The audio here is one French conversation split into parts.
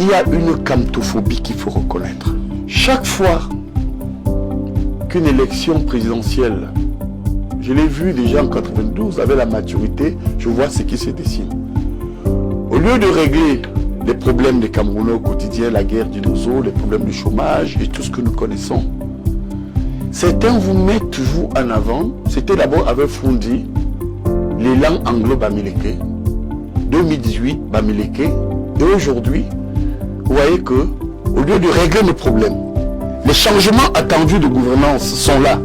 il y a une camtophobie qu'il faut reconnaître. Chaque fois qu'une élection présidentielle, je l'ai vu déjà en 92, avec la maturité, je vois ce qui se dessine. Au lieu de régler les problèmes des Camerounais au quotidien, la guerre du nozo, les problèmes du chômage et tout ce que nous connaissons, certains vous mettent toujours en avant. C'était d'abord avec Fundi, l'élan anglo-bamileke, 2018 Bamileke, et aujourd'hui, vous voyez que, au lieu de régler nos problèmes, les changements attendus de gouvernance sont là.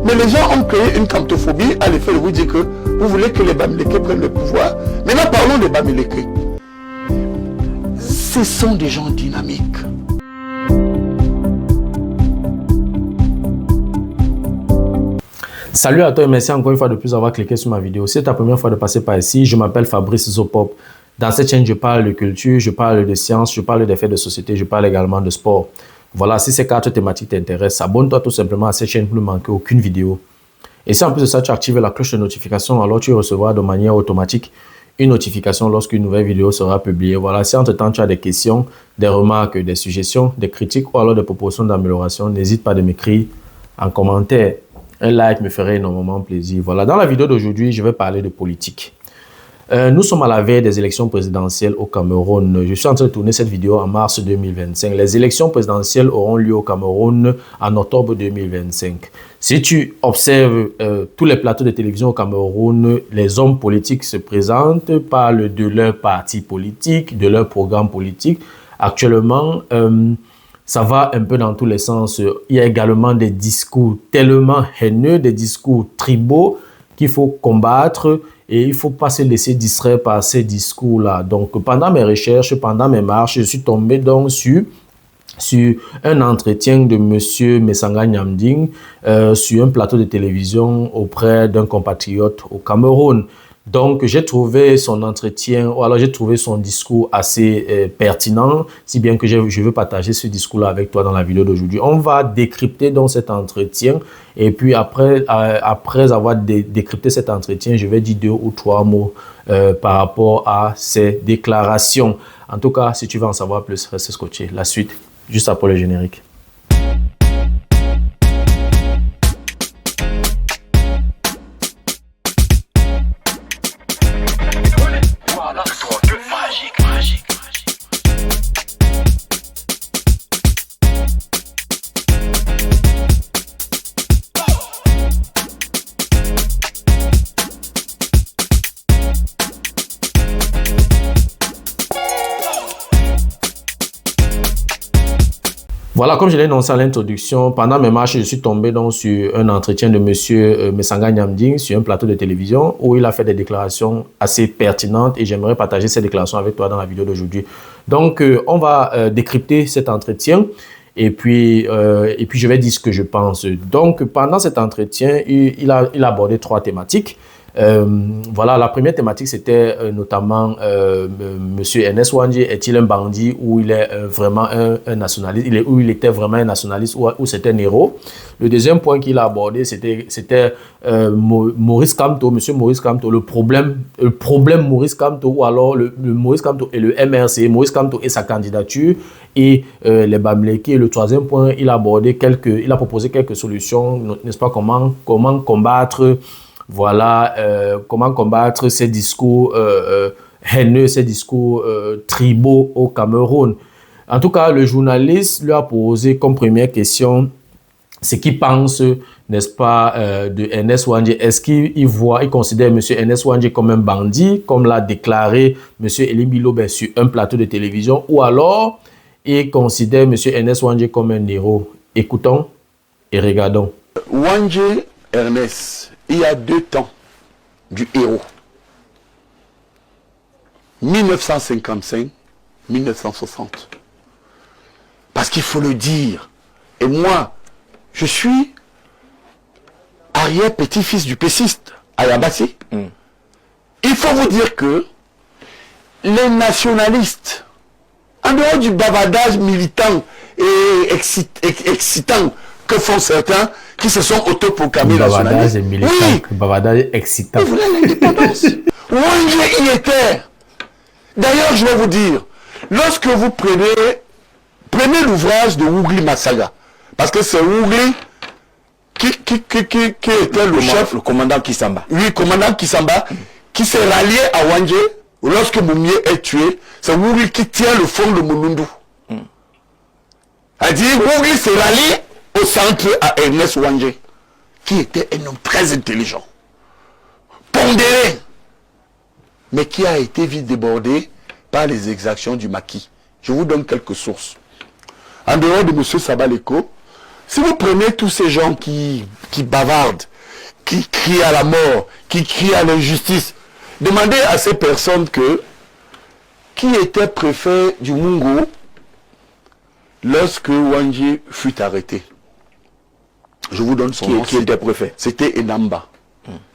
Mais les gens ont créé une camtophobie à l'effet de vous dire que vous voulez que les Bamileke prennent le pouvoir. Maintenant, parlons des Bamileke. Ce sont des gens dynamiques. Salut à toi et merci encore une fois de plus d'avoir cliqué sur ma vidéo. Si c'est ta première fois de passer par ici, je m'appelle Fabrice Zopop. Dans cette chaîne, je parle de culture, je parle de science, je parle des faits de société, je parle également de sport. Voilà, si ces 4 thématiques t'intéressent, abonne-toi tout simplement à cette chaîne pour ne manquer aucune vidéo. Et si en plus de ça, tu actives la cloche de notification, alors tu recevras de manière automatique une notification lorsqu'une nouvelle vidéo sera publiée. Voilà, si entre-temps tu as des questions, des remarques, des suggestions, des critiques ou alors des propositions d'amélioration, n'hésite pas de m'écrire en commentaire. Un like me ferait énormément plaisir. Voilà, dans la vidéo d'aujourd'hui, je vais parler de politique. Nous sommes à la veille des élections présidentielles au Cameroun. Je suis en train de tourner cette vidéo en mars 2025. Les élections présidentielles auront lieu au Cameroun en octobre 2025. Si tu observes tous les plateaux de télévision au Cameroun, les hommes politiques se présentent, parlent de leur parti politique, de leur programme politique. Actuellement, ça va un peu dans tous les sens. Il y a également des discours tellement haineux, des discours tribaux qu'il faut combattre. Et il ne faut pas se laisser distraire par ces discours-là. Donc, pendant mes recherches, pendant mes marches, je suis tombé donc sur un entretien de M. Messanga Nyamding sur un plateau de télévision auprès d'un compatriote au Cameroun. Donc, j'ai trouvé son entretien, ou alors j'ai trouvé son discours assez pertinent, si bien que je veux partager ce discours-là avec toi dans la vidéo d'aujourd'hui. On va décrypter donc cet entretien, et puis après avoir décrypté cet entretien, je vais dire 2 ou 3 mots par rapport à ces déclarations. En tout cas, si tu veux en savoir plus, reste scotché. La suite, juste après le générique. Voilà, comme je l'ai annoncé à l'introduction, pendant mes marches, je suis tombé donc sur un entretien de M. Messanga Nyamding sur un plateau de télévision où il a fait des déclarations assez pertinentes et j'aimerais partager ces déclarations avec toi dans la vidéo d'aujourd'hui. Donc, on va décrypter cet entretien et puis je vais dire ce que je pense. Donc, pendant cet entretien, il a abordé 3 thématiques. Voilà, la première thématique, c'était notamment Monsieur Ernest Ouandjé, est-il un bandit ou il est vraiment un nationaliste, où il était vraiment un nationaliste ou c'était un héros. Le deuxième point qu'il a abordé, c'était Maurice Kamto, Monsieur Maurice Kamto, le problème Maurice Kamto, ou alors le Maurice Kamto et le MRC, Maurice Kamto et sa candidature et les Bamileke. Le troisième point, il a proposé quelques solutions, n'est-ce pas, comment combattre. Voilà, comment combattre ces discours haineux, ces discours tribaux au Cameroun. En tout cas, le journaliste lui a posé comme première question ce qu'il pense, n'est-ce pas, de Ernest Ouandjé. Est-ce qu'il considère M. Ernest Ouandjé comme un bandit, comme l'a déclaré M. Elie Bilo sur un plateau de télévision, ou alors il considère M. Ernest Ouandjé comme un héros. Écoutons et regardons. Ouandjé Ernest, il y a 2 temps du héros. 1955-1960. Parce qu'il faut le dire. Et moi, je suis arrière-petit-fils du péciste, Ayabassi. Il faut vous dire que les nationalistes, en dehors du bavardage militant et excitant que font certains qui se sont autoproclamés nationalistes. Oui, bavardage excitant. Ils voulaient l'indépendance. Ouandjé y était. D'ailleurs, je vais vous dire, Lorsque vous prenez l'ouvrage de Ougli Massaga, parce que c'est Ougli qui était le chef, le commandant Kisamba. Oui, commandant Kisamba, qui s'est rallié à Wanje lorsque Moumie est tué. C'est Ougli qui tient le fond de Moulundu. A dit Ougli s'est rallié au centre à Ernest Wanje, qui était un homme très intelligent, pondéré, mais qui a été vite débordé par les exactions du maquis. Je vous donne quelques sources. En dehors de M. Sabaleko, si vous prenez tous ces gens qui bavardent, qui crient à la mort, qui crient à l'injustice, demandez à ces personnes qui était préfet du Mungo lorsque Wanje fut arrêté. Je vous donne son nom. Qui était préfet? C'était Enamba.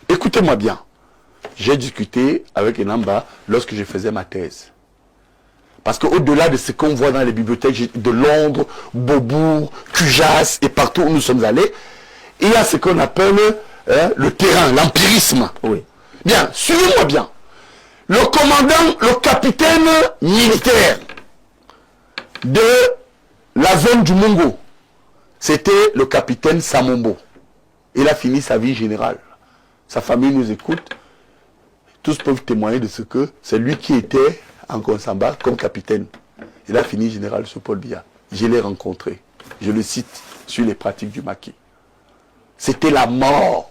Écoutez-moi bien. J'ai discuté avec Enamba lorsque je faisais ma thèse. Parce qu'au-delà de ce qu'on voit dans les bibliothèques de Londres, Beaubourg, Cujas et partout où nous sommes allés, il y a ce qu'on appelle le terrain, l'empirisme. Oui. Bien, suivez-moi bien. Le commandant, le capitaine militaire de la zone du Mungo, c'était le capitaine Samombo. Il a fini sa vie générale. Sa famille nous écoute. Tous peuvent témoigner de ce que c'est lui qui était en Konsamba comme capitaine. Il a fini général sous Paul Biya. Je l'ai rencontré. Je le cite sur les pratiques du maquis. C'était la mort.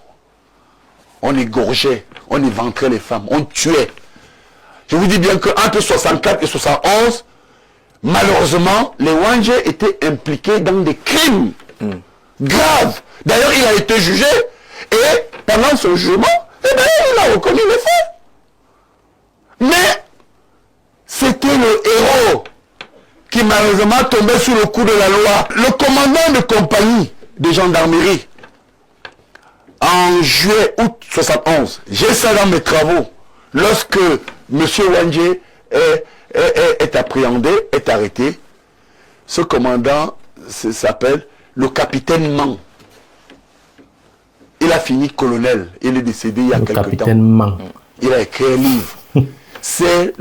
On égorgeait, on éventrait les femmes, on tuait. Je vous dis bien qu'entre 64 et 71, malheureusement, les Wanje étaient impliqués dans des crimes graves. D'ailleurs, il a été jugé et pendant ce jugement, il a reconnu les faits. Mais c'était le héros qui malheureusement tombait sous le coup de la loi. Le commandant de compagnie de gendarmerie, en juillet, août 71, j'ai ça dans mes travaux, lorsque M. Wanje est appréhendé, est arrêté, ce commandant s'appelle le capitaine Man. Il a fini colonel, il est décédé il y a quelques temps. Le capitaine Man. Il a écrit un livre. C'est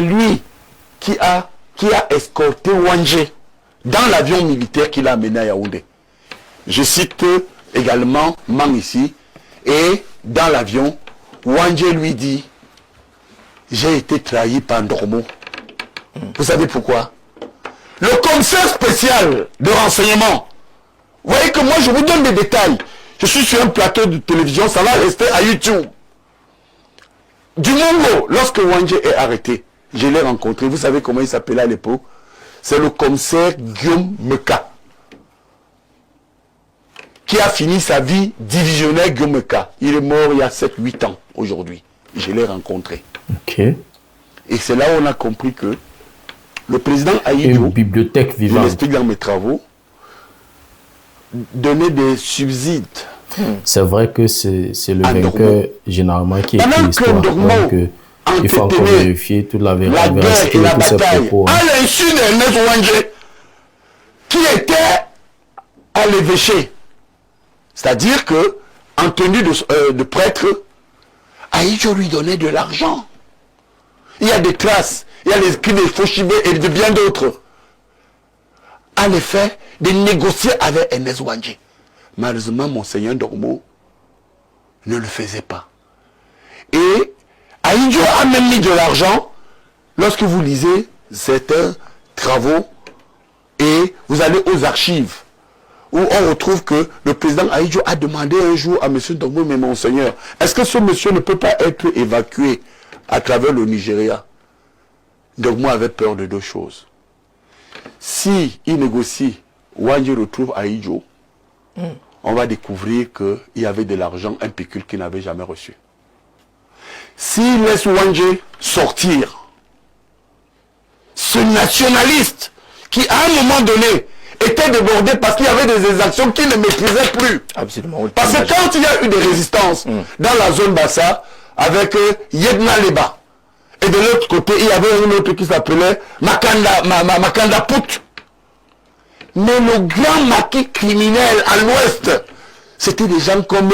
lui qui a escorté Wanje dans l'avion militaire qu'il a amené à Yaoundé. Je cite également Man ici, et dans l'avion, Wanje lui dit: j'ai été trahi par Ndormo. Vous savez pourquoi? Le commissaire spécial de renseignement. Vous voyez que moi je vous donne des détails. Je suis sur un plateau de télévision, ça va rester à YouTube. Du Mungo, lorsque Wanje est arrêté, je l'ai rencontré. Vous savez comment il s'appelait à l'époque? C'est le commissaire Guillaume Meka, qui a fini sa vie divisionnaire. Guillaume Meka, il est mort il y a 7-8 ans aujourd'hui. Je l'ai rencontré. Ok. Et c'est là où on a compris que le président Ahidjo, une bibliothèque vivante, je l'explique dans mes travaux, donnait des subsides. C'est vrai que c'est le vainqueur généralement qui écrit l'histoire. Donc il faut encore vérifier toute la véracité de tous ces propos. À l'insu d'Ernest Wanje, qui était à l'évêché. C'est-à-dire que, en tenue de prêtre, Ahidjo lui donnait de l'argent. Il y a des traces, il y a les écrits des Fauchibé et de bien d'autres. En effet, de négocier avec Ernest Wanje. Malheureusement, Monseigneur Dormo ne le faisait pas. Et Ahidjo a même mis de l'argent. Lorsque vous lisez certains travaux et vous allez aux archives, où on retrouve que le président Ahidjo a demandé un jour à M. Dormo: mais Monseigneur, est-ce que ce monsieur ne peut pas être évacué à travers le Nigeria? Dormo avait peur de deux choses. Si il négocie, Wanje retrouve Ahidjo, on va découvrir qu'il y avait de l'argent, un pécule qu'il n'avait jamais reçu. S'il laisse Wanje sortir, ce nationaliste qui à un moment donné était débordé parce qu'il y avait des exactions qu'il ne maîtrisait plus. Absolument. Parce que quand il y a eu des résistances dans la zone Bassa avec Yedna Leba, et de l'autre côté il y avait un autre qui s'appelait Makanda Pout. Mais le grand maquis criminel à l'ouest, c'était des gens comme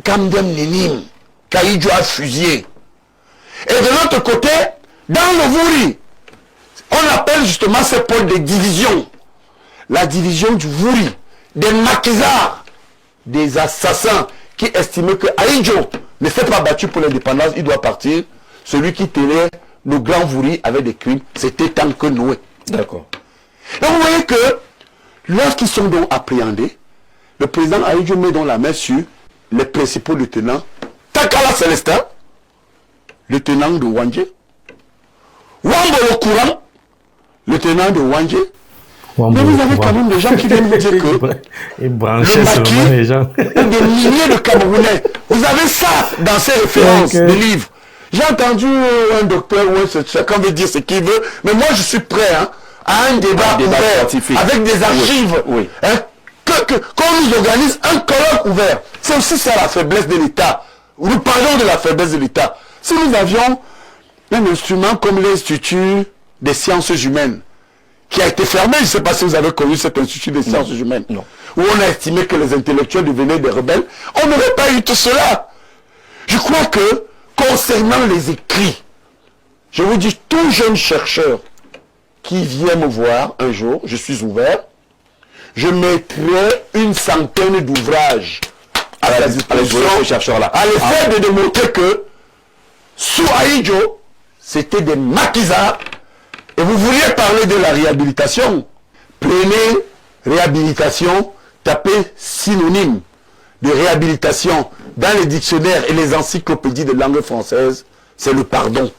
Kamdem Nenim, qu'Ahidjo a fusillé. Et de l'autre côté, Dans le Vouri, on appelle justement ce pôle de division. La division du Vouri, des maquisards, des assassins qui estimaient que Ahidjo ne s'est pas battu pour l'indépendance, il doit partir. Celui qui tenait le grand Vouri avec des crimes, c'était Tanke Noé. D'accord. Donc vous voyez que lorsqu'ils sont donc appréhendés, le président Ahidjo met donc la main sur les principaux lieutenants. Takala Célestin, lieutenant de Wandje. Wambolo Courant, lieutenant de Wandje. Mais vous avez quand même des gens qui viennent vous dire que ils branchaient seulement les gens. Des milliers de Camerounais. Vous avez ça dans ces références de livres. J'ai entendu un docteur, chacun veut dire ce qu'il veut, mais moi je suis prêt à un débat ouvert, scientifique, avec des archives. Oui. Qu'on nous organise un colloque ouvert. C'est aussi ça la faiblesse de l'État. Nous parlons de la faiblesse de l'État. Si nous avions un instrument comme l'Institut des sciences humaines, qui a été fermé, je ne sais pas si vous avez connu cet Institut des sciences humaines, où on a estimé que les intellectuels devenaient des rebelles, on n'aurait pas eu tout cela. Je crois que, concernant les écrits, je vous dis, tout jeune chercheur qui vient me voir un jour, je suis ouvert, je mettrai une centaine d'ouvrages à la disposition de ces chercheurs-là, à l'effet de démontrer que, sous Ahidjo, c'était des maquisards. Et vous vouliez parler de la réhabilitation. Prenez réhabilitation, tapez synonyme de réhabilitation dans les dictionnaires et les encyclopédies de langue française, c'est le pardon.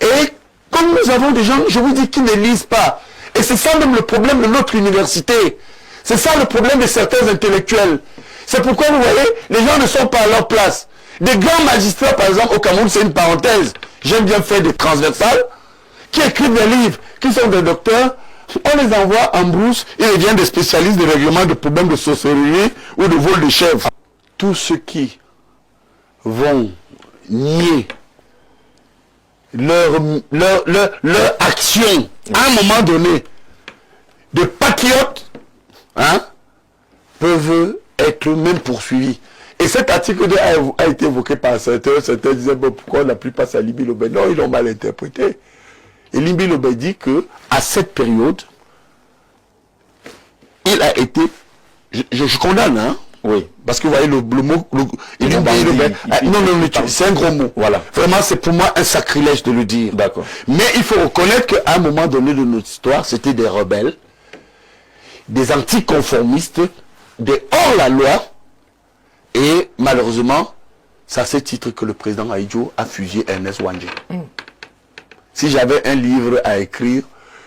Et comme nous avons des gens, je vous dis, qui ne lisent pas, et c'est ça même le problème de notre université, c'est ça le problème de certains intellectuels. C'est pourquoi vous voyez, les gens ne sont pas à leur place. Des grands magistrats, par exemple, au Cameroun, c'est une parenthèse, j'aime bien faire des transversales, qui écrivent des livres, qui sont des docteurs, on les envoie en brousse, ils deviennent des spécialistes de règlement de problèmes de sorcellerie ou de vol de chèvres. Tous ceux qui vont nier leur action à un moment donné de patriotes peuvent être même poursuivis. Et cet article a été évoqué par certains disaient bon, pourquoi on n'applique pas ça à Limbi Lobé. Non, ils l'ont mal interprété. Et Limbi Lobé dit que à cette période, il a été, je condamne, oui, parce que vous voyez le mot, Limbi Lobé, non, c'est un gros mot. Voilà. Vraiment, c'est pour moi un sacrilège de le dire. D'accord. Mais il faut reconnaître qu'à un moment donné de notre histoire, c'était des rebelles, des anticonformistes, des hors-la-loi. Et malheureusement, c'est à ce titre que le président Ahidjo a fusillé Ernest Wandje. Si j'avais un livre à écrire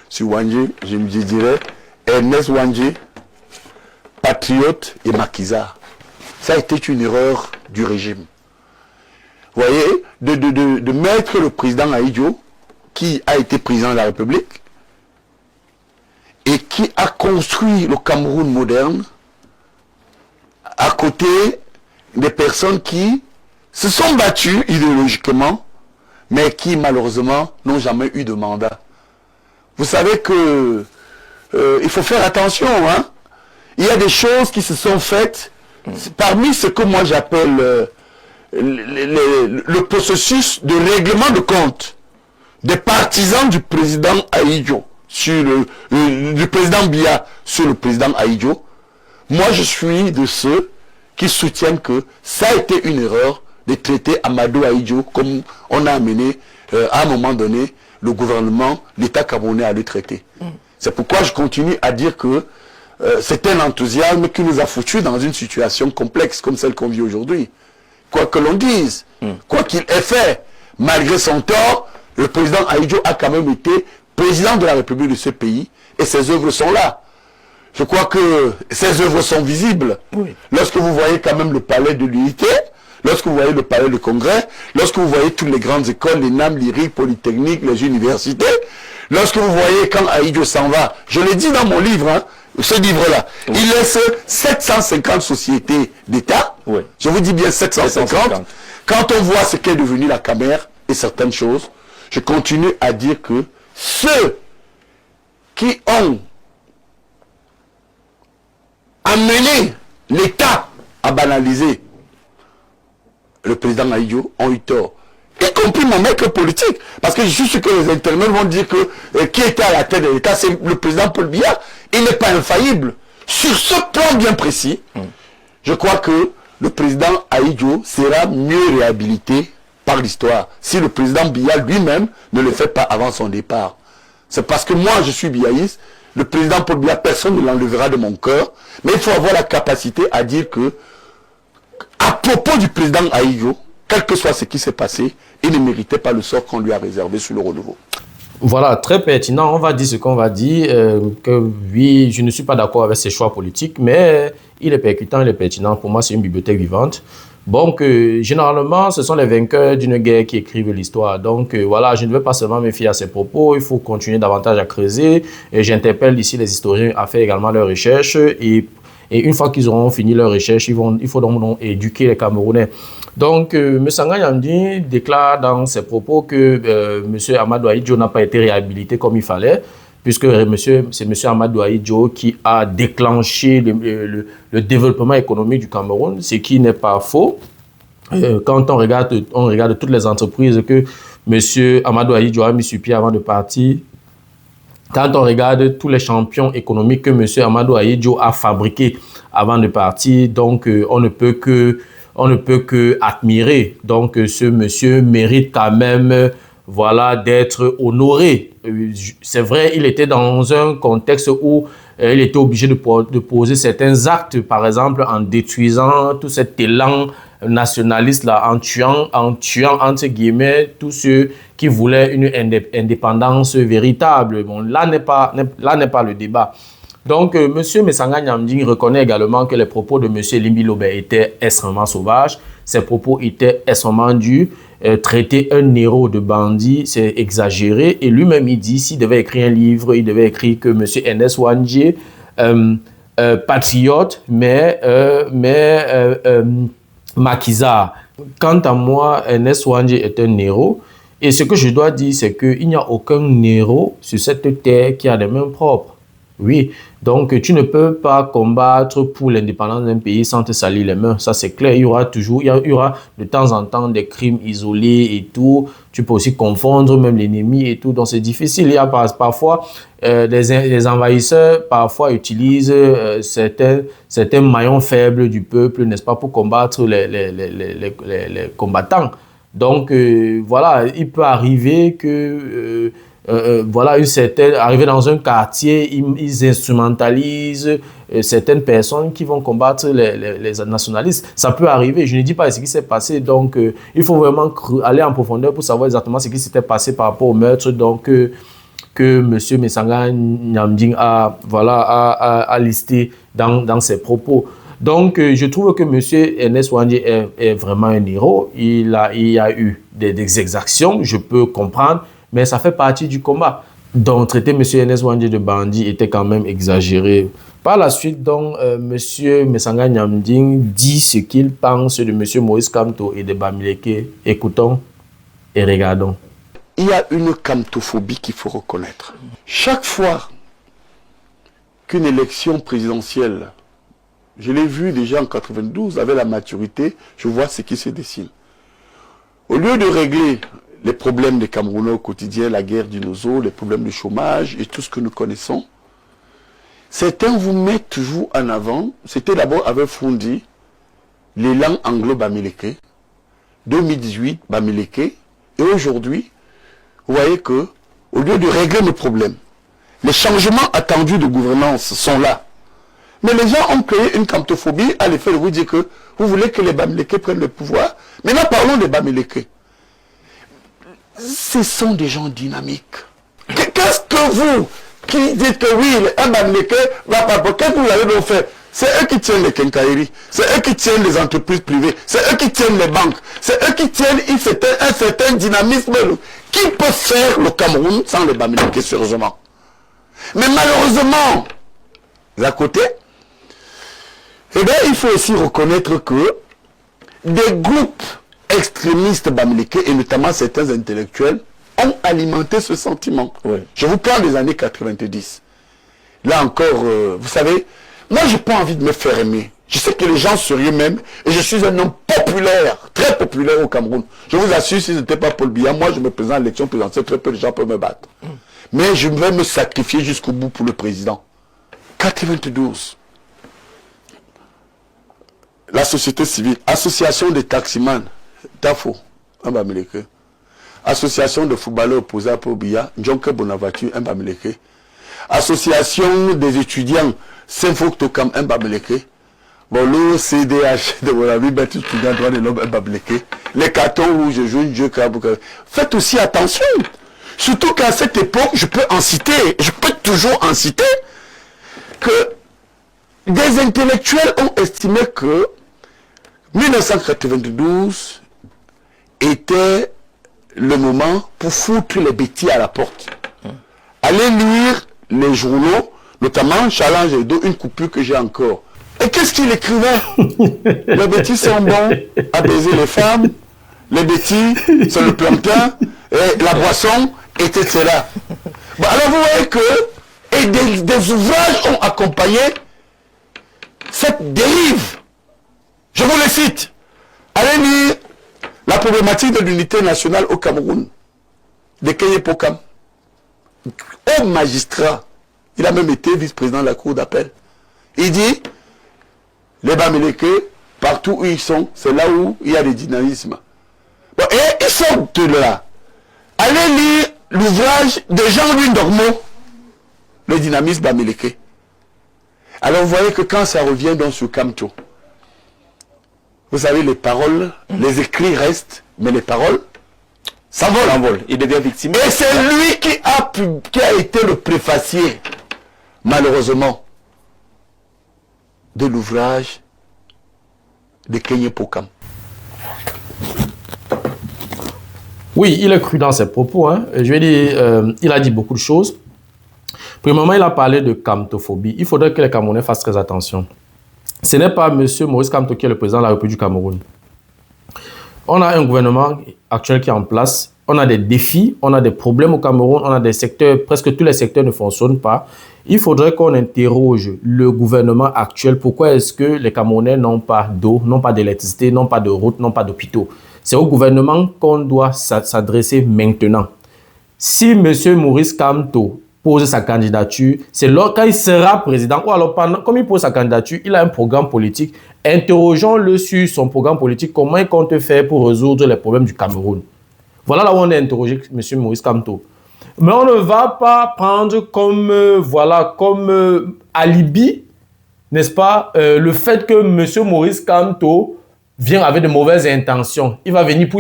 sur Wandje, je me dirais Ernest Wandje, patriote et maquisard. Ça a été une erreur du régime. Vous voyez, de mettre le président Ahidjo, qui a été président de la République, et qui a construit le Cameroun moderne, à côté des personnes qui se sont battues idéologiquement, mais qui malheureusement n'ont jamais eu de mandat. Vous savez que il faut faire attention. Il y a des choses qui se sont faites parmi ce que moi j'appelle le processus de règlement de compte des partisans du président Ahidjo, du président Biya sur le président Ahidjo. Moi je suis de ceux qui soutiennent que ça a été une erreur de traiter Amadou Ahidjo comme on a amené à un moment donné le gouvernement, l'État camerounais à le traiter. C'est pourquoi je continue à dire que c'est un enthousiasme qui nous a foutus dans une situation complexe comme celle qu'on vit aujourd'hui. Quoi que l'on dise, quoi qu'il ait fait, malgré son tort, le président Ahidjo a quand même été président de la République de ce pays et ses œuvres sont là. Je crois que ces œuvres sont visibles. Oui. Lorsque vous voyez quand même le palais de l'unité, lorsque vous voyez le palais de congrès, lorsque vous voyez toutes les grandes écoles, les NAM, lyriques, polytechniques, les universités, lorsque vous voyez quand Ahidjo s'en va, je l'ai dit dans mon livre, ce livre-là, oui. Il laisse 750 sociétés d'État, oui. Je vous dis bien 750. Quand on voit ce qu'est devenu la Camer et certaines choses, je continue à dire que ceux qui ont amené l'État à banaliser le président Ahidjo ont eu tort. y compris mon maître politique. Parce que je suis sûr que les internautes vont dire que qui était à la tête de l'État, c'est le président Paul Biya. Il n'est pas infaillible. Sur ce plan bien précis, je crois que le président Ahidjo sera mieux réhabilité par l'histoire si le président Biya lui-même ne le fait pas avant son départ. C'est parce que moi, je suis biaïste. Le président Paul Biya, personne ne l'enlèvera de mon cœur. Mais il faut avoir la capacité à dire que, à propos du président Ahidjo, quel que soit ce qui s'est passé, il ne méritait pas le sort qu'on lui a réservé sur le renouveau. Voilà, très pertinent. On va dire ce qu'on va dire. Que oui, je ne suis pas d'accord avec ses choix politiques, mais il est percutant, il est pertinent. Pour moi, c'est une bibliothèque vivante. Donc, généralement, ce sont les vainqueurs d'une guerre qui écrivent l'histoire. Donc, voilà, je ne vais pas seulement me fier à ses propos. Il faut continuer davantage à creuser. Et j'interpelle ici les historiens à faire également leurs recherches. Et une fois qu'ils auront fini leurs recherches, il faut donc éduquer les Camerounais. Donc, M. Sanga Nyamdi déclare dans ses propos que M. Amadou Ahidjo n'a pas été réhabilité comme il fallait, puisque c'est M. Amadou Ahidjo qui a déclenché le développement économique du Cameroun, ce qui n'est pas faux. Quand on regarde toutes les entreprises que M. Amadou Ahidjo a mis sur pied avant de partir, quand on regarde tous les champions économiques que M. Amadou Ahidjo a fabriqués avant de partir, donc on ne peut que admirer. Donc ce monsieur mérite quand même, voilà, d'être honoré. C'est vrai, il était dans un contexte où il était obligé de poser certains actes, par exemple en détruisant tout cet élan nationaliste là, en tuant entre guillemets tous ceux qui voulaient une indépendance véritable. Bon, là n'est pas le débat. Donc, M. Messanga Nyamdi reconnaît également que les propos de M. Limbi Lobé étaient extrêmement sauvages. Ses propos étaient extrêmement durs. Traiter un héros de bandit, c'est exagéré. Et lui-même, il dit, s'il devait écrire un livre, il devait écrire que M. Ernest Ouandjé, patriote, mais maquisard. Quant à moi, Ernest Ouandjé est un héros. Et ce que je dois dire, c'est qu'il n'y a aucun héros sur cette terre qui a les mains propres. Oui, donc tu ne peux pas combattre pour l'indépendance d'un pays sans te salir les mains, ça c'est clair. Il y aura de temps en temps des crimes isolés et tout. Tu peux aussi confondre même l'ennemi et tout, donc c'est difficile. Il y a parfois les envahisseurs parfois utilisent certains maillons faibles du peuple, n'est-ce pas, pour combattre les combattants. Donc voilà, il peut arriver que voilà, arriver dans un quartier, ils instrumentalisent certaines personnes qui vont combattre les nationalistes. Ça peut arriver, je ne dis pas ce qui s'est passé, donc il faut vraiment aller en profondeur pour savoir exactement ce qui s'était passé par rapport au meurtre donc, que M. Messanga Nyamdi a listé dans ses propos. Donc, je trouve que M. Ernest Ouandjé est vraiment un héros. Il y a eu des exactions, je peux comprendre, mais ça fait partie du combat. Donc, traiter M. Ernest Ouandjé de bandit était quand même exagéré. Par la suite, donc, M. Messanga Nyamdi dit ce qu'il pense de M. Moïse Kamto et de Bamileke. Écoutons et regardons. Il y a une kamtophobie qu'il faut reconnaître. Chaque fois qu'une élection présidentielle, je l'ai vu déjà en 92, avec la maturité, je vois ce qui se dessine. Au lieu de régler les problèmes des Camerounais au quotidien, la guerre du Nozo, les problèmes de chômage et tout ce que nous connaissons, certains vous mettent toujours en avant. C'était d'abord avec Fundi, l'élan anglo-bamileke, 2018, Bamileke, et aujourd'hui, vous voyez que, au lieu de régler nos problèmes, les changements attendus de gouvernance sont là. Mais les gens ont créé une kamtophobie à l'effet de vous dire que vous voulez que les Bamileke prennent le pouvoir. Maintenant, parlons des Bamileke. Ce sont des gens dynamiques. Qu'est-ce que vous, qui dites que oui, un Bamileke va pas, qu'est-ce que vous avez donc fait? C'est eux qui tiennent les quincailleries, c'est eux qui tiennent les entreprises privées, c'est eux qui tiennent les banques, c'est eux qui tiennent un certain dynamisme. Qui peut faire le Cameroun sans les Bamileke, sérieusement? Mais malheureusement, à côté, eh bien, il faut aussi reconnaître que des groupes extrémistes Bamileke, et notamment certains intellectuels, ont alimenté ce sentiment. Oui. Je vous parle des années 90. Là encore, vous savez, moi, je n'ai pas envie de me faire aimer. Je sais que les gens seraient même, et je suis un homme populaire, très populaire au Cameroun. Je vous assure, si ce n'était pas Paul Biya, moi je me présente à l'élection présidentielle, très peu de gens peuvent me battre. Mais je vais me sacrifier jusqu'au bout pour le président. 92. La société civile, association des taximans, Tafo, Mbameleke. Association de footballeurs opposés à Paul Biya, Njonke Bonaventure, Mbameleke. Association des étudiants, Saint-Fouc Tokam, Mbameleke. Bon, le CDH de mon ami, ben, tout étudiant droit de l'homme, Mbameleke. Les cartons rouges, je joue une jeu. Faites aussi attention. Surtout qu'à cette époque, je peux toujours en citer, que des intellectuels ont estimé que 1992 était le moment pour foutre les bêtises à la porte. Allez lire les journaux, notamment Challenge et Do, une coupure que j'ai encore. Et qu'est-ce qu'il écrivait? Les bêtises sont bons à baiser les femmes, les bêtises, c'est le plantain, et la boisson, etc. Bon, alors vous voyez que et des ouvrages ont accompagné cette dérive. Je vous les cite. Allez lire la problématique de l'unité nationale au Cameroun, de Keye Pokam. Au magistrat, il a même été vice-président de la cour d'appel. Il dit, les Bamileke, partout où ils sont, c'est là où il y a des dynamismes. Bon, et ils sont de là. Allez lire l'ouvrage de Jean-Louis Dormeau, le dynamisme Bamileke. Alors vous voyez que quand ça revient dans ce Kamto, vous savez, les paroles, les écrits restent, mais les paroles s'envolent. Il devient victime. Et c'est lui qui a été le préfacier, malheureusement, de l'ouvrage de Keye Pokam. Oui, il est cru dans ses propos. Hein. Je vais dire, il a dit beaucoup de choses. Premièrement, il a parlé de kamtophobie. Il faudrait que les Camerounais fassent très attention. Ce n'est pas M. Maurice Kamto qui est le président de la République du Cameroun. On a un gouvernement actuel qui est en place. On a des défis, on a des problèmes au Cameroun. On a des secteurs, presque tous les secteurs ne fonctionnent pas. Il faudrait qu'on interroge le gouvernement actuel. Pourquoi est-ce que les Camerounais n'ont pas d'eau, n'ont pas d'électricité, n'ont pas de route, n'ont pas d'hôpitaux? C'est au gouvernement qu'on doit s'adresser maintenant. Si M. Maurice Kamto pose sa candidature, c'est quand il sera président, ou alors comme il pose sa candidature, il a un programme politique. Interrogeons-le sur son programme politique, comment il compte faire pour résoudre les problèmes du Cameroun. Voilà là où on a interrogé M. Maurice Kamto. Mais on ne va pas prendre comme, alibi, n'est-ce pas, le fait que M. Maurice Kamto vient avec de mauvaises intentions. Il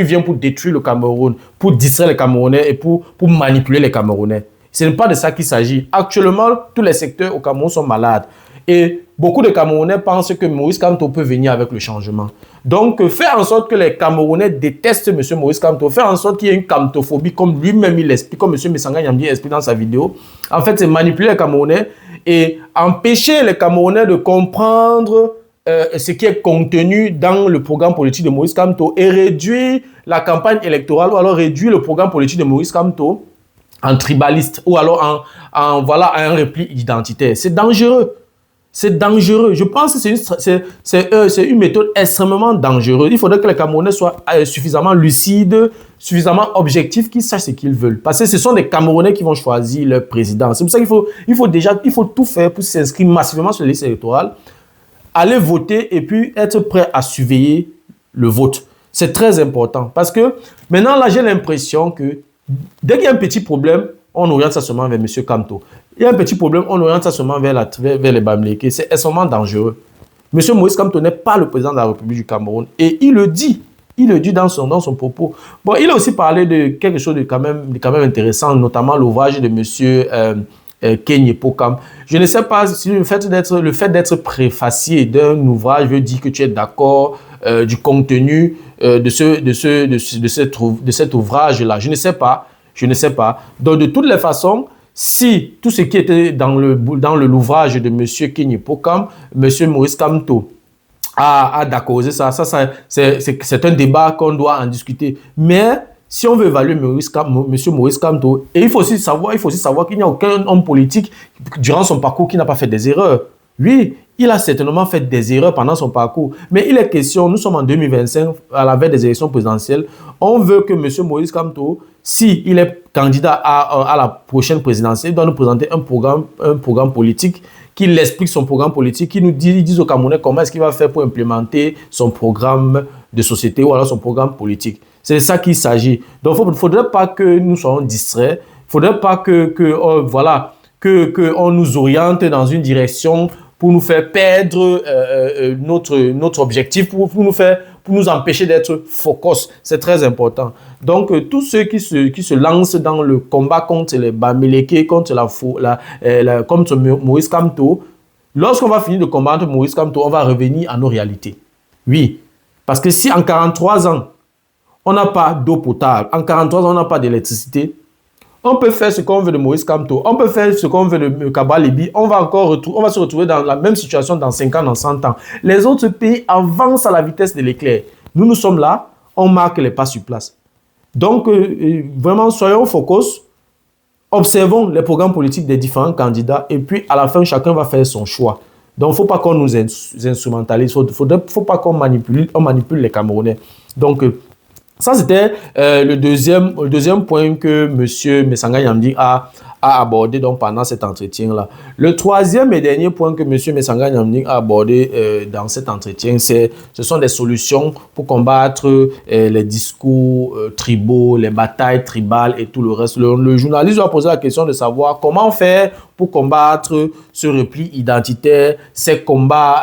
vient pour détruire le Cameroun, pour distraire les Camerounais et pour manipuler les Camerounais. Ce n'est pas de ça qu'il s'agit. Actuellement, tous les secteurs au Cameroun sont malades. Et beaucoup de Camerounais pensent que Maurice Kamto peut venir avec le changement. Donc, faire en sorte que les Camerounais détestent M. Maurice Kamto, faire en sorte qu'il y ait une kamtophobie, comme lui-même il l'explique, comme M. Messanga Nyamdi explique dans sa vidéo. En fait, c'est manipuler les Camerounais et empêcher les Camerounais de comprendre ce qui est contenu dans le programme politique de Maurice Kamto et réduire la campagne électorale ou alors réduire le programme politique de Maurice Kamto en tribaliste ou alors en un repli identitaire. C'est dangereux. C'est dangereux. Je pense que c'est une méthode extrêmement dangereuse. Il faudrait que les Camerounais soient suffisamment lucides, suffisamment objectifs, qu'ils sachent ce qu'ils veulent. Parce que ce sont des Camerounais qui vont choisir leur président. C'est pour ça qu'il faut tout faire pour s'inscrire massivement sur les listes électorales, aller voter et puis être prêt à surveiller le vote. C'est très important. Parce que maintenant, là, j'ai l'impression que dès qu'il y a un petit problème, on oriente ça seulement vers M. Kamto. Il y a un petit problème, on oriente ça seulement vers les Bamileke. C'est extrêmement dangereux. M. Maurice Kamto n'est pas le président de la République du Cameroun. Et il le dit. Il le dit dans son propos. Bon, il a aussi parlé de quelque chose de quand même intéressant, notamment l'ouvrage de M. Keye Pokam. Je ne sais pas si le fait d'être préfacier d'un ouvrage veut dire que tu es d'accord du contenu de cet ouvrage-là. Je ne sais pas. Donc, de toutes les façons, si tout ce qui était dans l'ouvrage de M. Keye Pokam, M. Maurice Kamto a d'accordé ça, c'est un débat qu'on doit en discuter. Mais si on veut évaluer M. Maurice Kamto, et il faut aussi savoir qu'il n'y a aucun homme politique durant son parcours qui n'a pas fait des erreurs. Oui, il a certainement fait des erreurs pendant son parcours, mais il est question, nous sommes en 2025, à la veille des élections présidentielles, on veut que M. Moïse Kamto, s'il est candidat à la prochaine présidentielle, il doit nous présenter un programme politique, qu'il explique son programme politique, qu'il nous dise aux Camerounais comment est-ce qu'il va faire pour implémenter son programme de société ou alors son programme politique. C'est de ça qu'il s'agit. Donc, il ne faudrait pas que nous soyons distraits, il ne faudrait pas qu'on nous oriente dans une direction pour nous faire perdre notre objectif, pour nous empêcher d'être focus. C'est très important. Donc, tous ceux qui se lancent dans le combat contre les Bamileke, contre Maurice Kamto, lorsqu'on va finir de combattre Maurice Kamto, on va revenir à nos réalités. Oui, parce que si en 43 ans, on n'a pas d'eau potable, en 43 ans, on n'a pas d'électricité, on peut faire ce qu'on veut de Maurice Kamto, on peut faire ce qu'on veut de Kaba Libi, on va se retrouver dans la même situation dans 5 ans, dans 100 ans. Les autres pays avancent à la vitesse de l'éclair. Nous sommes là, on marque les pas sur place. Donc, vraiment, soyons focus, observons les programmes politiques des différents candidats et puis à la fin, chacun va faire son choix. Donc, il ne faut pas qu'on nous instrumentalise, il ne faut pas qu'on manipule les Camerounais. Donc, ça, c'était le deuxième point que M. Messanga Nyamding a abordé donc, pendant cet entretien-là. Le troisième et dernier point que M. Messanga Nyamding a abordé dans cet entretien, ce sont des solutions pour combattre les discours tribaux, les batailles tribales et tout le reste. Le journaliste lui a posé la question de savoir comment faire pour combattre ce repli identitaire, ces combats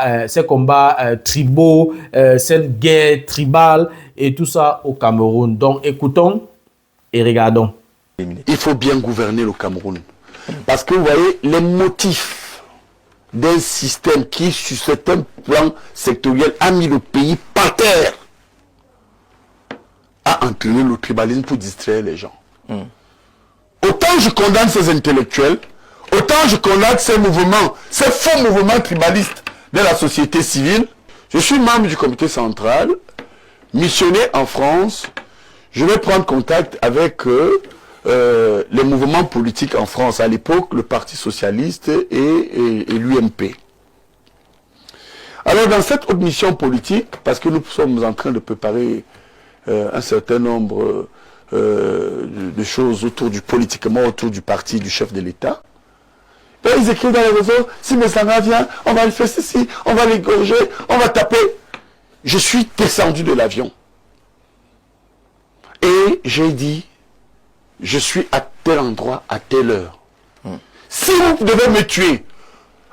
tribaux, cette guerre tribale et tout ça au Cameroun. Donc, écoutons et regardons. Il faut bien gouverner le Cameroun. Parce que vous voyez, les motifs d'un système qui, sur certains plans sectoriels, a mis le pays par terre, a entraîné le tribalisme pour distraire les gens. Autant je condamne ces intellectuels, autant je condamne ces mouvements, ces faux mouvements tribalistes de la société civile. Je suis membre du comité central, missionné en France. Je vais prendre contact avec les mouvements politiques en France. À l'époque, le Parti Socialiste et l'UMP. Alors, dans cette autre mission politique, parce que nous sommes en train de préparer un certain nombre de choses politiquement autour du parti du chef de l'État, ben, ils écrivent dans les réseaux, si Messanga vient, on va le faire ceci, on va l'égorger, on va taper. Je suis descendu de l'avion. Et j'ai dit, je suis à tel endroit, à telle heure. Si vous devez me tuer,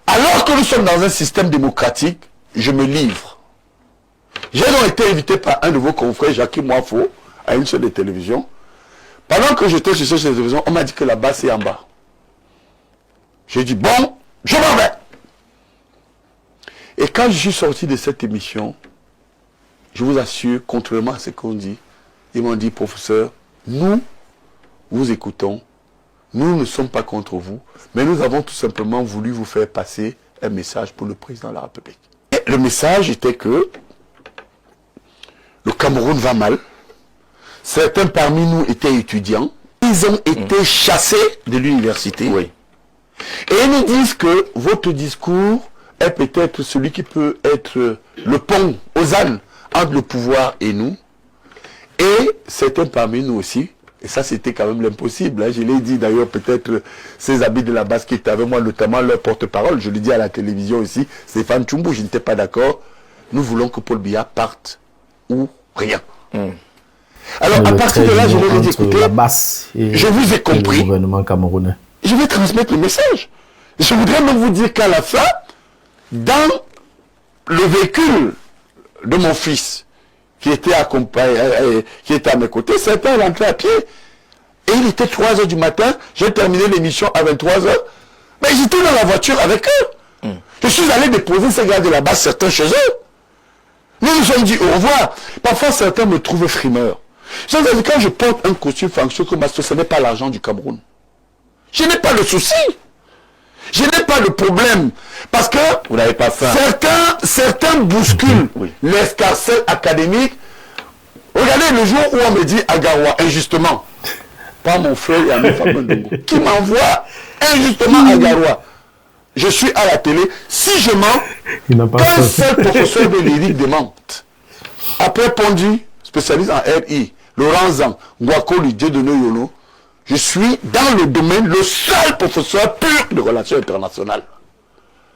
alors que nous sommes dans un système démocratique, je me livre. J'ai donc été invité par un de vos confrères, Jacques Moifo, à une chaîne de télévision. Pendant que j'étais sur cette télévision, on m'a dit que la base est en bas. J'ai dit, bon, je m'en vais. Et quand je suis sorti de cette émission, je vous assure, contrairement à ce qu'on dit, ils m'ont dit, professeur, nous vous écoutons, nous ne sommes pas contre vous, mais nous avons tout simplement voulu vous faire passer un message pour le président de la République. Et le message était que le Cameroun va mal, certains parmi nous étaient étudiants, ils ont été chassés de l'université. Oui. Et ils nous disent que votre discours est peut-être celui qui peut être le pont aux ânes entre le pouvoir et nous. Et certains parmi nous aussi, et ça c'était quand même l'impossible, hein. Je l'ai dit d'ailleurs, peut-être ces habits de la base qui étaient avec moi, notamment leur porte-parole, je l'ai dit à la télévision aussi, Stéphane Tchoumbou, je n'étais pas d'accord, nous voulons que Paul Biya parte ou rien. Alors à partir de là, je leur ai dit, écoutez, je vous ai compris, je vais transmettre le message. Je voudrais même vous dire qu'à la fin, dans le véhicule de mon fils, qui était accompagné, qui était à mes côtés, certains rentraient à pied. Et il était 3 h du matin, j'ai terminé l'émission à 23 h. Mais j'étais dans la voiture avec eux. Je suis allé déposer ces gars de là-bas, certains chez eux. Nous nous sommes dit au revoir. Parfois, certains me trouvent frimeur. Quand je porte un costume fonction comme ça, ce n'est pas l'argent du Cameroun. Je n'ai pas de souci. Je n'ai pas de problème. Parce que vous n'avez pas faim. Certains bousculent l'escarcelle académique. Regardez le jour où on me dit Agaroua, injustement. Pas mon frère et ami Fabien Ndongo, qui m'envoie injustement Agaroua. je suis à la télé, si je mens, qu'un seul professeur de lyrique démente. Après Pondy, spécialiste en RI, Laurent Zan, Ngwakoli, Dieudonné Yono, je suis dans le domaine le seul professeur pur de relations internationales.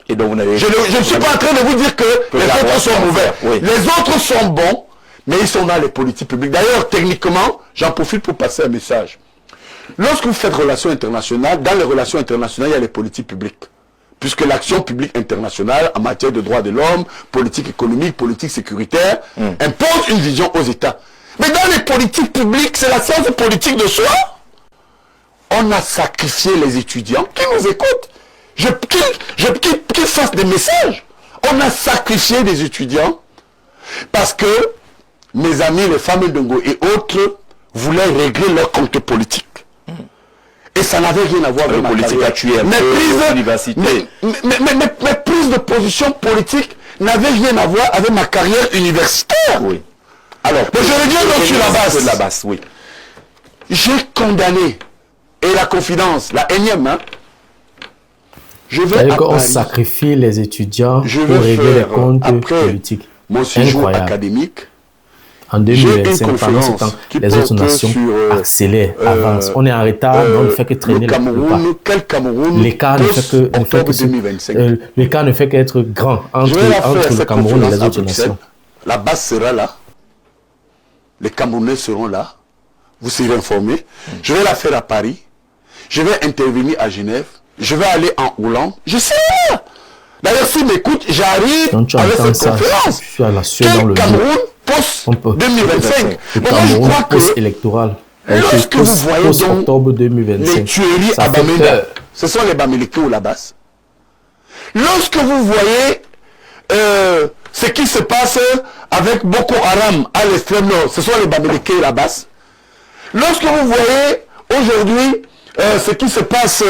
Et donc vous je ne suis pas en train de vous dire que les autres sont mauvais. Oui. Les autres sont bons, mais ils sont dans les politiques publiques. D'ailleurs, techniquement, j'en profite pour passer un message. Lorsque vous faites relations internationales, dans les relations internationales, il y a les politiques publiques. Puisque l'action publique internationale en matière de droits de l'homme, politique économique, politique sécuritaire, impose une vision aux États. Mais dans les politiques publiques, c'est la science politique de soi. On a sacrifié les étudiants qui nous écoutent. Qu'ils fassent des messages. On a sacrifié des étudiants parce que mes amis, les femmes Ndongo et autres, voulaient régler leur compte politique. Et ça n'avait rien à voir avec la politique actuelle. Mes prises de position politique n'avaient rien à voir avec ma carrière universitaire. Oui. Alors, mais je reviens donc sur la base. Oui. J'ai condamné, et la confidence, la énième, hein, je vais à qu'on Paris, sacrifie les étudiants je pour vais régler les faire, comptes après politiques. Mon séjour académique, en 2025, pendant ce temps, les autres nations accélèrent, avancent. On est en retard, mais on ne fait que traîner le pas. L'écart ne fait qu'être grand entre le Cameroun et les autres nations. La base sera là. Les Camerounais seront là. Vous serez informés. Je vais la faire à Paris. Je vais intervenir à Genève. Je vais aller en Hollande. Je sais là. D'ailleurs, s'ils m'écoutent, j'arrive avec cette conférence. Quel Cameroun post-2025. Le Cameroun post-électoral. Lorsque vous voyez octobre 2025, les tueries à Bamenda, ce sont les Bamileke ou la basse. Lorsque vous voyez ce qui se passe avec Boko Haram à l'extrême nord, ce sont les Bamileke et la basse. Lorsque vous voyez aujourd'hui ce qui se passe,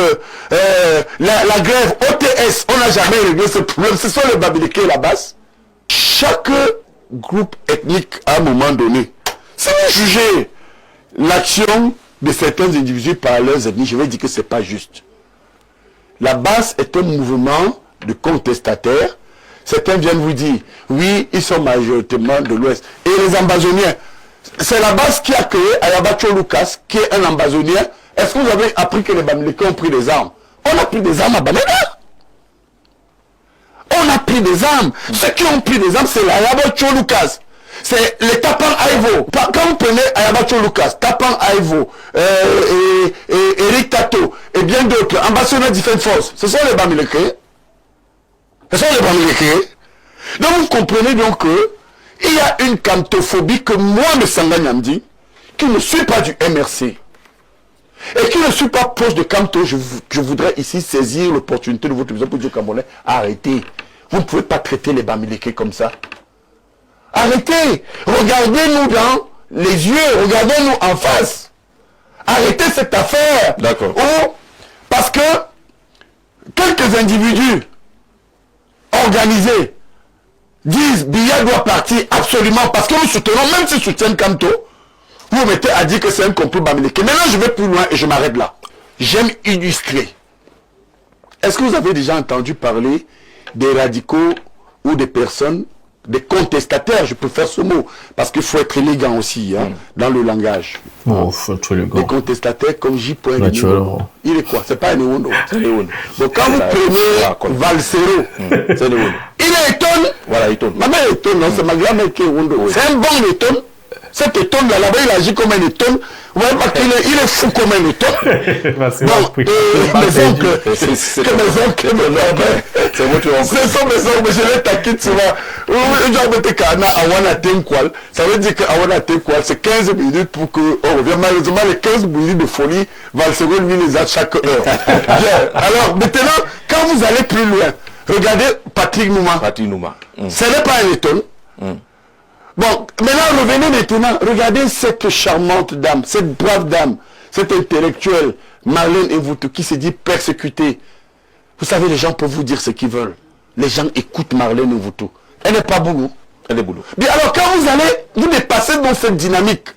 la grève OTS, on n'a jamais réglé ce problème, ce sont les Bamileke et la basse. Chaque groupe ethnique à un moment donné, si vous jugez l'action de certains individus par leurs ethnies, je vais dire que ce n'est pas juste. La basse est un mouvement de contestataires. Certains viennent vous dire, oui, ils sont majoritairement de l'Ouest. Et les ambazoniens, c'est la basse qui a créé Ayabacho Lucas, qui est un ambazonien. Est-ce que vous avez appris que les Bamileke ont pris des armes? On a pris des armes à Bamenda. On a pris des armes. Ceux qui ont pris des armes, c'est l'Ayabacho Lucas. C'est les Tapan Aivo. Quand vous prenez Ayabacho Lucas, Tapan Aivo, Eric Tato, et bien d'autres, ambassadeurs de Defense Force, ce sont les Bamileke. Ce sont les Bamileke. Donc vous comprenez donc qu'il y a une cantophobie que moi, M. Sanganyamdi, qui ne suis pas du MRC, et qui ne suis pas proche de Camto, je voudrais ici saisir l'opportunité de votre émission pour dire aux Camerounais, arrêtez. Vous ne pouvez pas traiter les Bamileke comme ça. Arrêtez. Regardez-nous dans les yeux. Regardez-nous en face. Arrêtez cette affaire. D'accord. Parce que quelques individus organisés disent Biya doit partir absolument parce que nous soutenons, même s'ils soutiennent Camto, vous vous mettez à dire que c'est un complot Bamileke. Maintenant, je vais plus loin et je m'arrête là. J'aime illustrer. Est-ce que vous avez déjà entendu parler des radicaux ou des personnes, des contestataires, je préfère ce mot, parce qu'il faut être élégant aussi, hein, dans le langage. Des contestataires comme J. Il est quoi? C'est pas un Ewondo. Donc quand vous prenez Valsero, il est étonné. Voilà, étonne. Ma mère est étonne, non, c'est ma grand-mère qui est Ewondo. C'est un bon étonne. Cet étonne là-bas, il agit comme un étonne. Vous voyez pas qu'il est, il est fou comme un étonne. Donc, mes oncles, c'est mes oncles, mais je les taquine souvent. Ça veut dire qu'Awana Tenkwal, c'est 15 minutes pour qu'on revienne. Malheureusement, les 15 minutes de folie, Valsero lui les a chaque heure. Alors, maintenant, quand vous allez plus loin, regardez Patrick Nouma. Ce n'est pas un étonne. Bon, maintenant revenez maintenant, regardez cette charmante dame, cette brave dame, cette intellectuelle, Marlène Mvuto, qui se dit persécutée. Vous savez, les gens peuvent vous dire ce qu'ils veulent. Les gens écoutent Marlène Mvuto. Elle n'est pas boulot. Elle est boulot. Mais alors quand vous allez vous dépasser dans cette dynamique,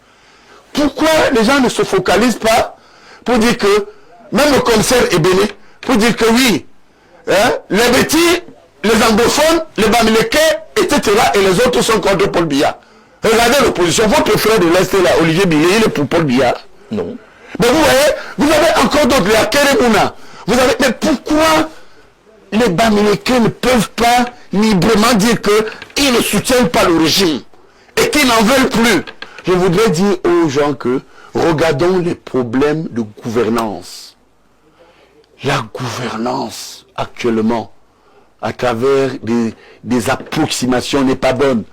pourquoi les gens ne se focalisent pas pour dire que, même le commissaire est béni, pour dire que oui, les Bétis, les anglophones, les Bamileke, etc. Et les autres sont contre Paul Biya. Regardez l'opposition. Votre frère de l'Est là, Olivier Billet, il est pour Paul Biya. Non. Mais vous voyez, vous avez encore d'autres, la Keremouna. Vous avez, mais pourquoi les Bamileke ne peuvent pas librement dire qu'ils ne soutiennent pas le régime et qu'ils n'en veulent plus? Je voudrais dire aux gens que regardons les problèmes de gouvernance. La gouvernance actuellement, à travers des approximations, n'est pas bonne.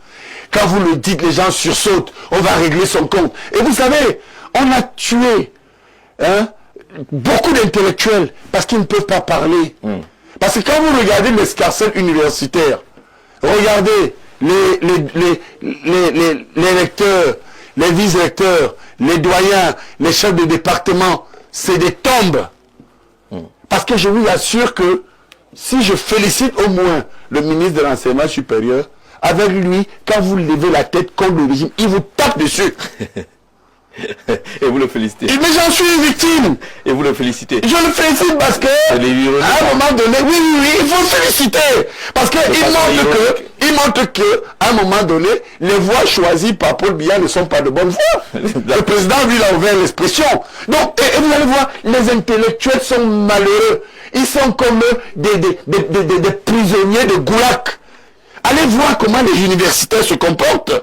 Quand vous le dites, les gens sursautent. On va régler son compte. Et vous savez, on a tué beaucoup d'intellectuels parce qu'ils ne peuvent pas parler. Parce que quand vous regardez l'escarcelle universitaire, regardez les lecteurs, les vice-recteurs, les doyens, les chefs de département, c'est des tombes. Parce que je vous assure que si je félicite au moins le ministre de l'Enseignement supérieur, avec lui, quand vous levez la tête contre le régime, il vous tape dessus. Et vous le félicitez. Mais j'en suis victime. Et vous le félicitez. Je le félicite parce que, à un moment donné, oui, il faut féliciter. Parce qu'il montre que, à un moment donné, les voix choisies par Paul Biya ne sont pas de bonnes voix. Le président, lui, il a ouvert l'expression. Donc, et vous allez voir, les intellectuels sont malheureux. Ils sont comme des prisonniers de goulag. Allez voir comment les universitaires se comportent.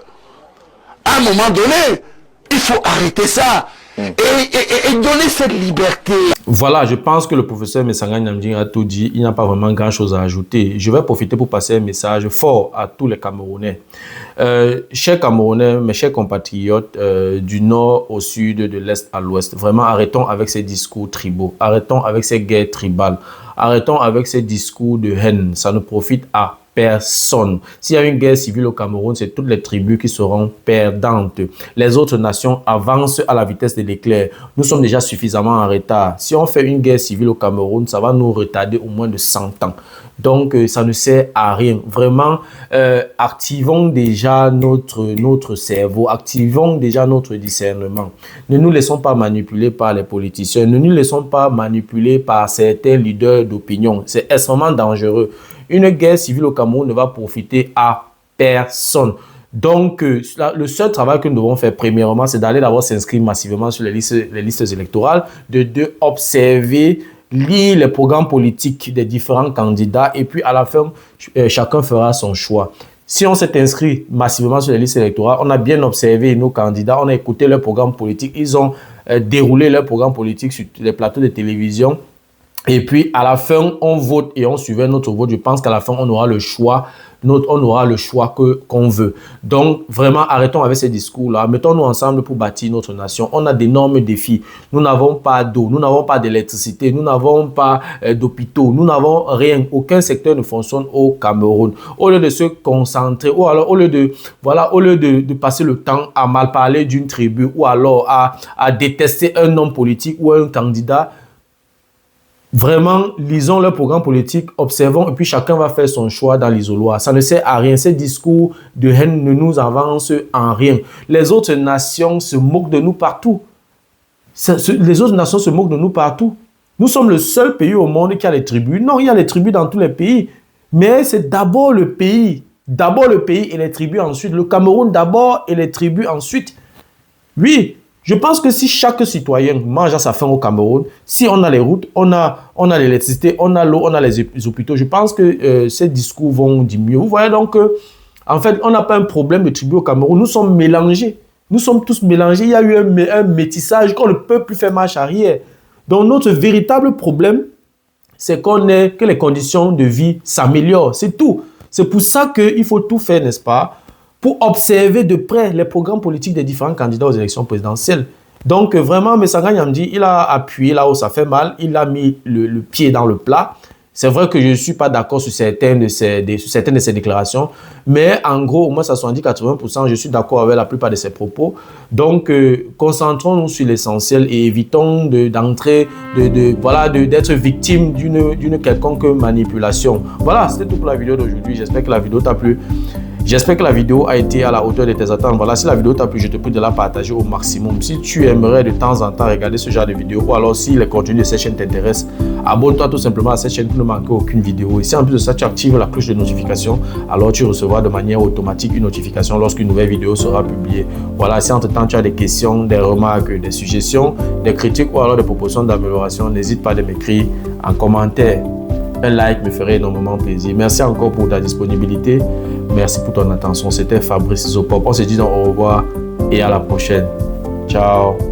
À un moment donné, il faut arrêter ça et donner cette liberté. Voilà, je pense que le professeur Messanga Nyamdjing a tout dit. Il n'y a pas vraiment grand-chose à ajouter. Je vais profiter pour passer un message fort à tous les Camerounais. Chers Camerounais, mes chers compatriotes, du nord au sud, de l'est à l'ouest, vraiment arrêtons avec ces discours tribaux. Arrêtons avec ces guerres tribales. Arrêtons avec ces discours de haine. Ça ne profite à personne. S'il y a une guerre civile au Cameroun, c'est toutes les tribus qui seront perdantes. Les autres nations avancent à la vitesse de l'éclair. Nous sommes déjà suffisamment en retard. Si on fait une guerre civile au Cameroun, ça va nous retarder au moins de 100 ans. Donc, ça ne sert à rien. Vraiment, activons déjà notre cerveau, activons déjà notre discernement. Ne nous laissons pas manipuler par les politiciens, ne nous laissons pas manipuler par certains leaders d'opinion. C'est extrêmement dangereux. Une guerre civile au Cameroun ne va profiter à personne. Donc, le seul travail que nous devons faire, premièrement, c'est d'aller d'abord s'inscrire massivement sur les listes électorales, de observer, lire les programmes politiques des différents candidats et puis à la fin, chacun fera son choix. Si on s'est inscrit massivement sur les listes électorales, on a bien observé nos candidats, on a écouté leurs programmes politiques, ils ont déroulé leurs programmes politiques sur les plateaux de télévision. Et puis, à la fin, on vote et on suivait notre vote. Je pense qu'à la fin, on aura le choix, qu'on veut. Donc, vraiment, arrêtons avec ces discours-là. Mettons-nous ensemble pour bâtir notre nation. On a d'énormes défis. Nous n'avons pas d'eau, nous n'avons pas d'électricité, nous n'avons pas d'hôpitaux, nous n'avons rien. Aucun secteur ne fonctionne au Cameroun. Au lieu de se concentrer, ou alors au lieu de passer le temps à mal parler d'une tribu, ou alors à détester un homme politique ou un candidat, vraiment, lisons leur programme politique, observons et puis chacun va faire son choix dans l'isoloir. Ça ne sert à rien. Ces discours de haine ne nous avancent en rien. Les autres nations se moquent de nous partout. Les autres nations se moquent de nous partout. Nous sommes le seul pays au monde qui a les tribus. Non, il y a les tribus dans tous les pays. Mais c'est d'abord le pays. D'abord le pays et les tribus ensuite. Le Cameroun d'abord et les tribus ensuite. Oui. Je pense que si chaque citoyen mange à sa faim au Cameroun, si on a les routes, on a l'électricité, on a l'eau, on a les hôpitaux, je pense que ces discours vont diminuer. Vous voyez donc, en fait, on n'a pas un problème de tribu au Cameroun. Nous sommes mélangés. Nous sommes tous mélangés. Il y a eu un métissage qu'on ne peut plus faire marche arrière. Donc, notre véritable problème, c'est que les conditions de vie s'améliorent. C'est tout. C'est pour ça qu'il faut tout faire, n'est-ce pas, pour observer de près les programmes politiques des différents candidats aux élections présidentielles. Donc, vraiment, Messanga Nyamdjing, il a appuyé là où ça fait mal, il a mis le pied dans le plat. C'est vrai que je ne suis pas d'accord sur certaines de ces déclarations, mais en gros, au moins 70-80%, je suis d'accord avec la plupart de ses propos. Donc, concentrons-nous sur l'essentiel et évitons d'être victime d'une quelconque manipulation. Voilà, c'était tout pour la vidéo d'aujourd'hui. J'espère que la vidéo t'a plu. J'espère que la vidéo a été à la hauteur de tes attentes. Voilà, si la vidéo t'a plu, je te prie de la partager au maximum. Si tu aimerais de temps en temps regarder ce genre de vidéo, ou alors si les contenus de cette chaîne t'intéressent, abonne-toi tout simplement à cette chaîne pour ne manquer aucune vidéo. Et si en plus de ça, tu actives la cloche de notification, alors tu recevras de manière automatique une notification lorsqu'une nouvelle vidéo sera publiée. Voilà, si entre-temps tu as des questions, des remarques, des suggestions, des critiques ou alors des propositions d'amélioration, n'hésite pas à m'écrire en commentaire. Un like me ferait énormément plaisir. Merci encore pour ta disponibilité. Merci pour ton attention. C'était Fabrice Zopop. On se dit donc au revoir et à la prochaine. Ciao.